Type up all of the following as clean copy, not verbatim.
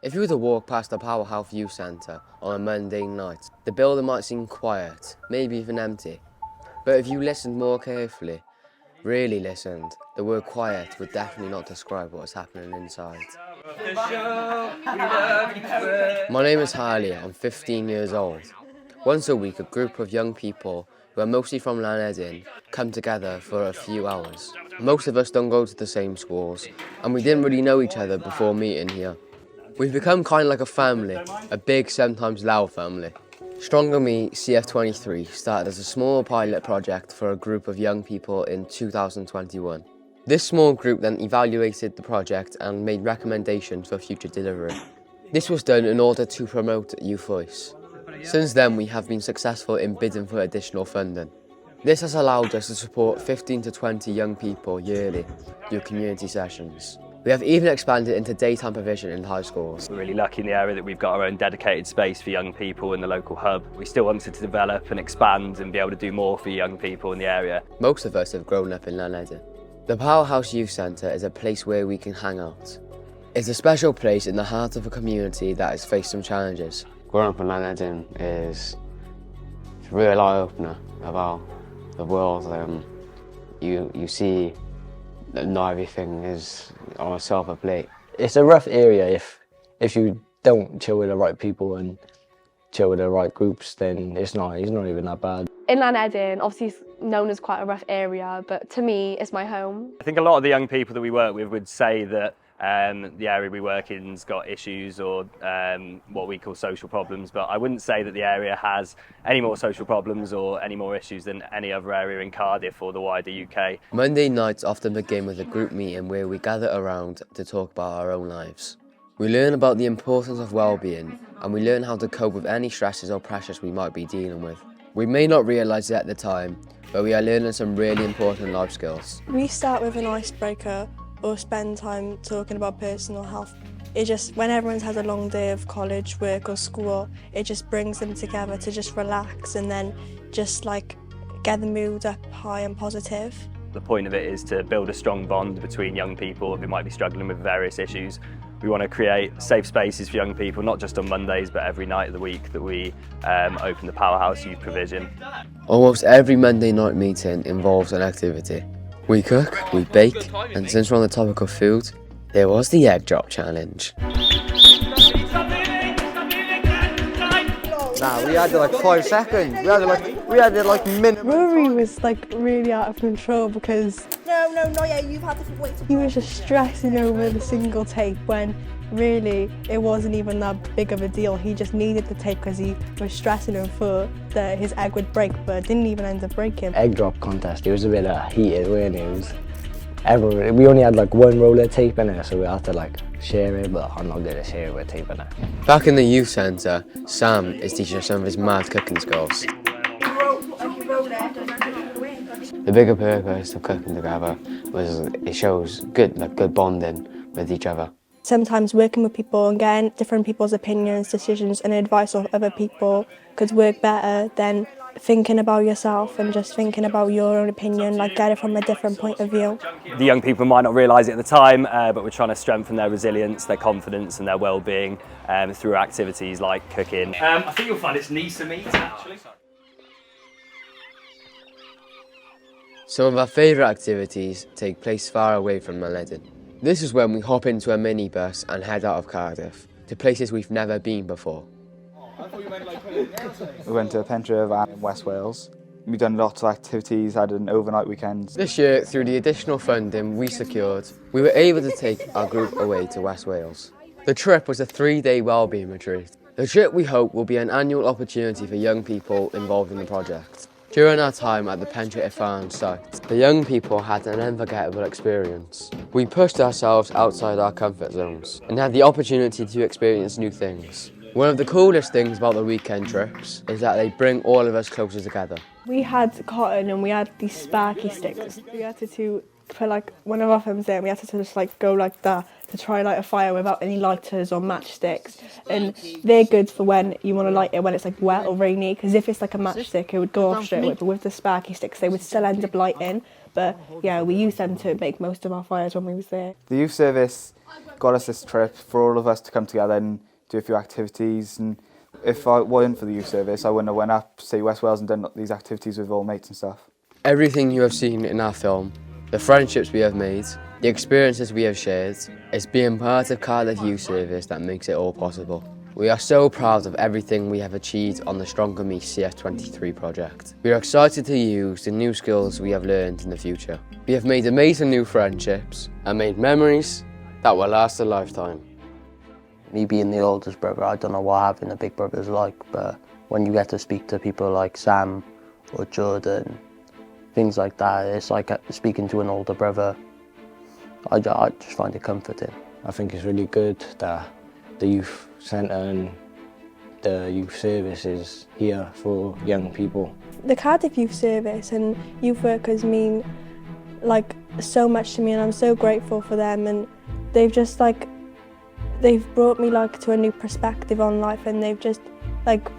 If you were to walk past the Powerhouse Youth Centre on a Monday night, the building might seem quiet, maybe even empty. But if you listened more carefully, really listened, the word quiet would definitely not describe what's happening inside. My name is Harley, I'm 15 years old. Once a week, a group of young people who are mostly from Llanedin come together for a few hours. Most of us don't go to the same schools, and we didn't really know each other before meeting here. We've become kind of like a family, a big, sometimes loud family. Stronger Me CF23 started as a small pilot project for a group of young people in 2021. This small group then evaluated the project and made recommendations for future delivery. This was done in order to promote youth voice. Since then, we have been successful in bidding for additional funding. This has allowed us to support 15 to 20 young people yearly through community sessions. We have even expanded into daytime provision in high schools. We're really lucky in the area that we've got our own dedicated space for young people in the local hub. We still wanted to develop and expand and be able to do more for young people in the area. Most of us have grown up in Llanedin. The Powerhouse Youth Centre is a place where we can hang out. It's a special place in the heart of a community that has faced some challenges. Growing up in Llanedin is a real eye-opener about the world. You see that not everything is on a silver plate. It's a rough area if you don't chill with the right people and chill with the right groups, then it's not even that bad. In Llanedin, obviously it's known as quite a rough area, but to me it's my home. I think a lot of the young people that we work with would say that the area we work in's got issues or what we call social problems, but I wouldn't say that the area has any more social problems or any more issues than any other area in Cardiff or the wider UK. Monday nights often begin with a group meeting where we gather around to talk about our own lives. We learn about the importance of well-being, and we learn how to cope with any stresses or pressures we might be dealing with. We may not realise it at the time, but we are learning some really important life skills. We start with an icebreaker or spend time talking about personal health. It just, when everyone's had a long day of college, work or school, it just brings them together to just relax and then just like get the mood up high and positive. The point of it is to build a strong bond between young people who might be struggling with various issues. We want to create safe spaces for young people, not just on Mondays, but every night of the week that we open the Powerhouse Youth Provision. Almost every Monday night meeting involves an activity. We cook, we bake, and since we're on the topic of food, there was the egg drop challenge. Nah, we had it like 5 seconds. We had it like minimum. Rory was like really out of control because No, not yet. You've had to wait. he was just stressing over the single tape when really it wasn't even that big of a deal. He just needed the tape because he was stressing and thought that his egg would break, but it didn't even end up breaking. Egg drop contest, it was a bit heated, wasn't it? We only had like one roll of tape in it, so we had to like share it, but I'm not good at sharing with tape in it. Back in the youth centre, Sam is teaching us some of his mad cooking skills. The bigger purpose of cooking together was it shows good bonding with each other. Sometimes working with people and getting different people's opinions, decisions and advice of other people could work better than thinking about yourself and just thinking about your own opinion, like get it from a different point of view. The young people might not realise it at the time, but we're trying to strengthen their resilience, their confidence and their well-being through activities like cooking. I think you'll find it's Nisa meat actually. Some of our favourite activities take place far away from Llanedin. This is when we hop into a minibus and head out of Cardiff to places we've never been before. We went to Pentref and in West Wales. We've done lots of activities, had an overnight weekend. This year, through the additional funding we secured, we were able to take our group away to West Wales. The trip was a 3-day wellbeing retreat. The trip, we hope, will be an annual opportunity for young people involved in the project. During our time at the Pentref Farm site, the young people had an unforgettable experience. We pushed ourselves outside our comfort zones and had the opportunity to experience new things. One of the coolest things about the weekend trips is that they bring all of us closer together. We had cotton and we had these sparky sticks. We had to put like one of our thumbs there and we had to just like go like that to try light a fire without any lighters or matchsticks. And they're good for when you want to light it when it's like wet or rainy, because if it's like a matchstick it would go off straight away, but with the sparky sticks they would still end up lighting, But yeah, we used them to make most of our fires when we was there. The youth service got us this trip for all of us to come together and do a few activities, and if I weren't for the youth service I wouldn't have went up, say, West Wales and done these activities with all mates and stuff. Everything you have seen in our film, the friendships we have made, the experiences we have shared, it's being part of Cardiff Youth Service that makes it all possible. We are so proud of everything we have achieved on the Stronger Me CF23 project. We are excited to use the new skills we have learned in the future. We have made amazing new friendships and made memories that will last a lifetime. Me being the oldest brother, I don't know what having a big brother is like, but when you get to speak to people like Sam or Jordan, things like that, it's like speaking to an older brother. I just find it comforting. I think it's really good that the youth centre and the youth service is here for young people. The Cardiff Youth Service and youth workers mean like so much to me, and I'm so grateful for them, and they've just like they've brought me like to a new perspective on life, and they've just like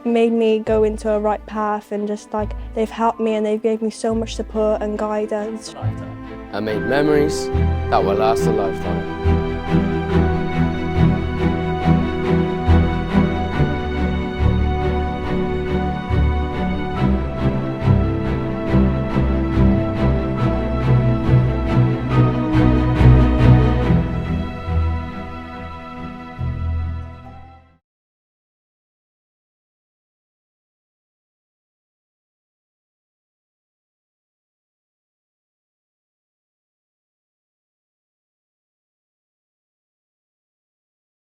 made me go into a right path, and just like they've helped me and they've gave me so much support and guidance. And made memories that will last a lifetime.